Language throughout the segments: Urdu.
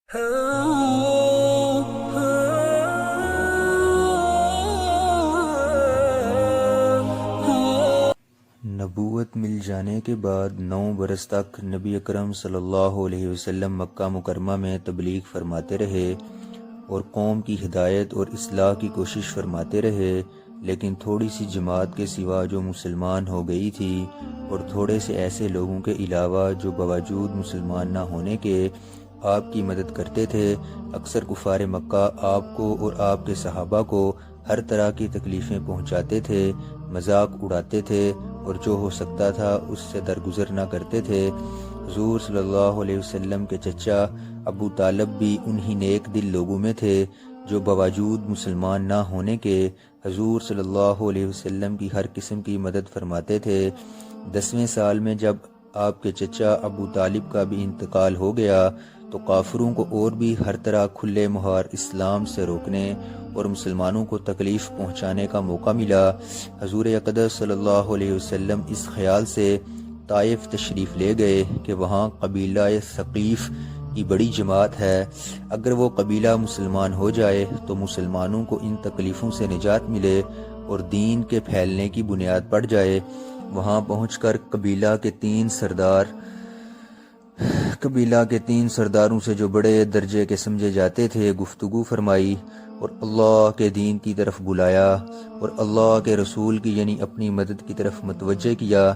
نبوت مل جانے کے بعد 9 برس تک نبی اکرم صلی اللہ علیہ وسلم مکہ مکرمہ میں تبلیغ فرماتے رہے اور قوم کی ہدایت اور اصلاح کی کوشش فرماتے رہے، لیکن تھوڑی سی جماعت کے سوا جو مسلمان ہو گئی تھی اور تھوڑے سے ایسے لوگوں کے علاوہ جو باوجود مسلمان نہ ہونے کے آپ کی مدد کرتے تھے، اکثر کفار مکہ آپ کو اور آپ کے صحابہ کو ہر طرح کی تکلیفیں پہنچاتے تھے، مذاق اڑاتے تھے اور جو ہو سکتا تھا اس سے درگزر نہ کرتے تھے۔ حضور صلی اللہ علیہ وسلم کے چچا ابو طالب بھی انہی نیک دل لوگوں میں تھے جو باوجود مسلمان نہ ہونے کے حضور صلی اللہ علیہ وسلم کی ہر قسم کی مدد فرماتے تھے۔ 10ویں سال میں جب آپ کے چچا ابو طالب کا بھی انتقال ہو گیا تو کافروں کو اور بھی ہر طرح کھلے مہار اسلام سے روکنے اور مسلمانوں کو تکلیف پہنچانے کا موقع ملا۔ حضور اقدس صلی اللہ علیہ وسلم اس خیال سے طائف تشریف لے گئے کہ وہاں قبیلہ ثقیف کی بڑی جماعت ہے، اگر وہ قبیلہ مسلمان ہو جائے تو مسلمانوں کو ان تکلیفوں سے نجات ملے اور دین کے پھیلنے کی بنیاد پڑ جائے۔ وہاں پہنچ کر قبیلہ کے 3 سرداروں سے جو بڑے درجے کے سمجھے جاتے تھے گفتگو فرمائی اور اللہ کے دین کی طرف بلایا اور اللہ کے رسول کی یعنی اپنی مدد کی طرف متوجہ کیا،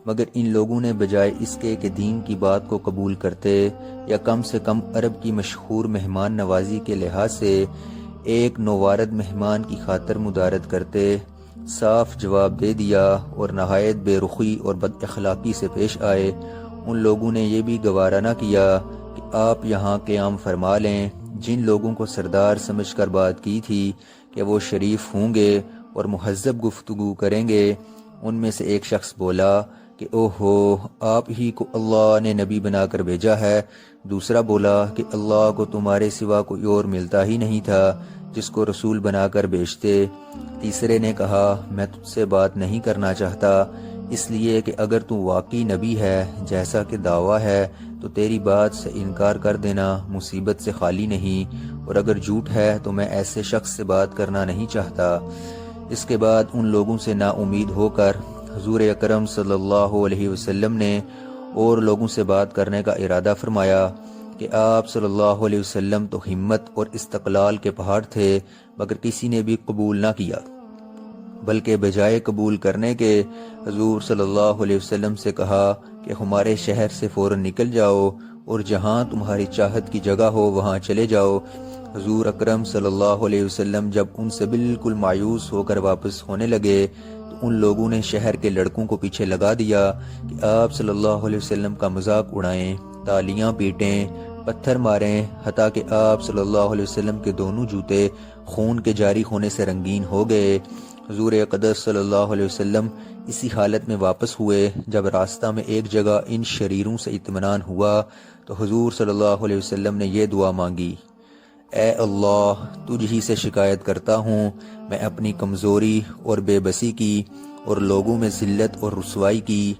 مگر ان لوگوں نے بجائے اس کے کہ دین کی بات کو قبول کرتے یا کم سے کم عرب کی مشہور مہمان نوازی کے لحاظ سے ایک نوارد مہمان کی خاطر مدارت کرتے، صاف جواب دے دیا اور نہایت بے رخی اور بد اخلاقی سے پیش آئے۔ ان لوگوں نے یہ بھی گوارا نہ کیا کہ آپ یہاں قیام فرما لیں۔ جن لوگوں کو سردار سمجھ کر بات کی تھی کہ وہ شریف ہوں گے اور مہذب گفتگو کریں گے، ان میں سے ایک شخص بولا کہ اوہو، آپ ہی کو اللہ نے نبی بنا کر بھیجا ہے۔ دوسرا بولا کہ اللہ کو تمہارے سوا کوئی اور ملتا ہی نہیں تھا جس کو رسول بنا کر بھیجتے۔ تیسرے نے کہا میں تجھ سے بات نہیں کرنا چاہتا، اس لیے کہ اگر تو واقعی نبی ہے جیسا کہ دعویٰ ہے تو تیری بات سے انکار کر دینا مصیبت سے خالی نہیں، اور اگر جھوٹ ہے تو میں ایسے شخص سے بات کرنا نہیں چاہتا۔ اس کے بعد ان لوگوں سے نا امید ہو کر حضور اکرم صلی اللہ علیہ وسلم نے اور لوگوں سے بات کرنے کا ارادہ فرمایا کہ آپ صلی اللہ علیہ وسلم تو ہمت اور استقلال کے پہاڑ تھے، مگر کسی نے بھی قبول نہ کیا، بلکہ بجائے قبول کرنے کے حضور صلی اللہ علیہ وسلم سے کہا کہ ہمارے شہر سے فوراً نکل جاؤ اور جہاں تمہاری چاہت کی جگہ ہو وہاں چلے جاؤ۔ حضور اکرم صلی اللہ علیہ وسلم جب ان سے بالکل مایوس ہو کر واپس ہونے لگے تو ان لوگوں نے شہر کے لڑکوں کو پیچھے لگا دیا کہ آپ صلی اللہ علیہ وسلم کا مذاق اڑائیں، تالیاں پیٹیں، پتھر ماریں، حتیٰ کہ آپ صلی اللہ علیہ وسلم کے دونوں جوتے خون کے جاری ہونے سے رنگین ہو گئے۔ حضور اقدس صلی اللہ علیہ وسلم اسی حالت میں واپس ہوئے۔ جب راستہ میں ایک جگہ ان شریروں سے اطمینان ہوا تو حضور صلی اللہ علیہ وسلم نے یہ دعا مانگی، اے اللہ، تجھ ہی سے شکایت کرتا ہوں، میں اپنی کمزوری اور بے بسی کی اور لوگوں میں ذلت اور رسوائی کی۔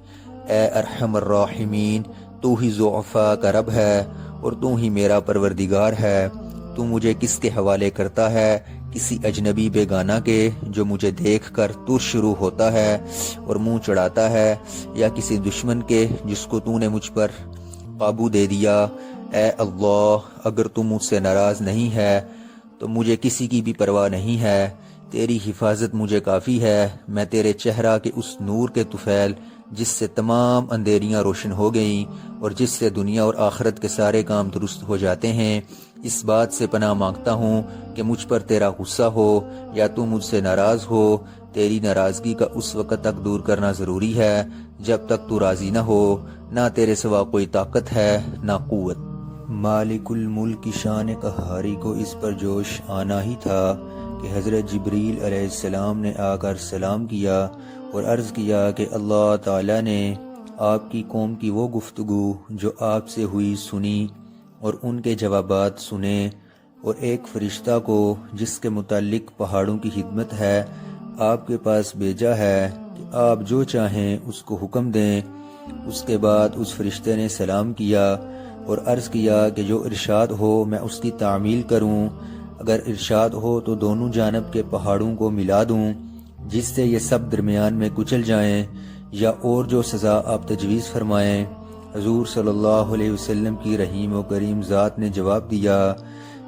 اے ارحم الراحمین، تو ہی ضعفاء کا رب ہے اور تو ہی میرا پروردگار ہے۔ تو مجھے کس کے حوالے کرتا ہے؟ کسی اجنبی بیگانہ کے جو مجھے دیکھ کر تر شروع ہوتا ہے اور منہ چڑھاتا ہے، یا کسی دشمن کے جس کو تو نے مجھ پر قابو دے دیا؟ اے اللہ، اگر تو مجھ سے ناراض نہیں ہے تو مجھے کسی کی بھی پرواہ نہیں ہے، تیری حفاظت مجھے کافی ہے۔ میں تیرے چہرہ کے اس نور کے طفیل جس سے تمام اندھیریاں روشن ہو گئیں اور جس سے دنیا اور آخرت کے سارے کام درست ہو جاتے ہیں، اس بات سے پناہ مانگتا ہوں کہ مجھ پر تیرا غصہ ہو یا تو مجھ سے ناراض ہو۔ تیری ناراضگی کا اس وقت تک دور کرنا ضروری ہے جب تک تو راضی نہ ہو، نہ تیرے سوا کوئی طاقت ہے نہ قوت۔ مالک الملک کی شان قہاری کو اس پر جوش آنا ہی تھا کہ حضرت جبریل علیہ السلام نے آ کر سلام کیا اور عرض کیا کہ اللہ تعالیٰ نے آپ کی قوم کی وہ گفتگو جو آپ سے ہوئی سنی اور ان کے جوابات سنے، اور ایک فرشتہ کو جس کے متعلق پہاڑوں کی خدمت ہے آپ کے پاس بھیجا ہے کہ آپ جو چاہیں اس کو حکم دیں۔ اس کے بعد اس فرشتے نے سلام کیا اور عرض کیا کہ جو ارشاد ہو میں اس کی تعمیل کروں، اگر ارشاد ہو تو دونوں جانب کے پہاڑوں کو ملا دوں جس سے یہ سب درمیان میں کچل جائیں، یا اور جو سزا آپ تجویز فرمائیں۔ حضور صلی اللہ علیہ وسلم کی رحیم و کریم ذات نے جواب دیا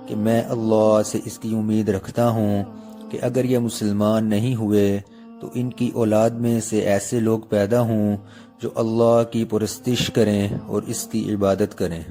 کہ میں اللہ سے اس کی امید رکھتا ہوں کہ اگر یہ مسلمان نہیں ہوئے تو ان کی اولاد میں سے ایسے لوگ پیدا ہوں جو اللہ کی پرستش کریں اور اس کی عبادت کریں۔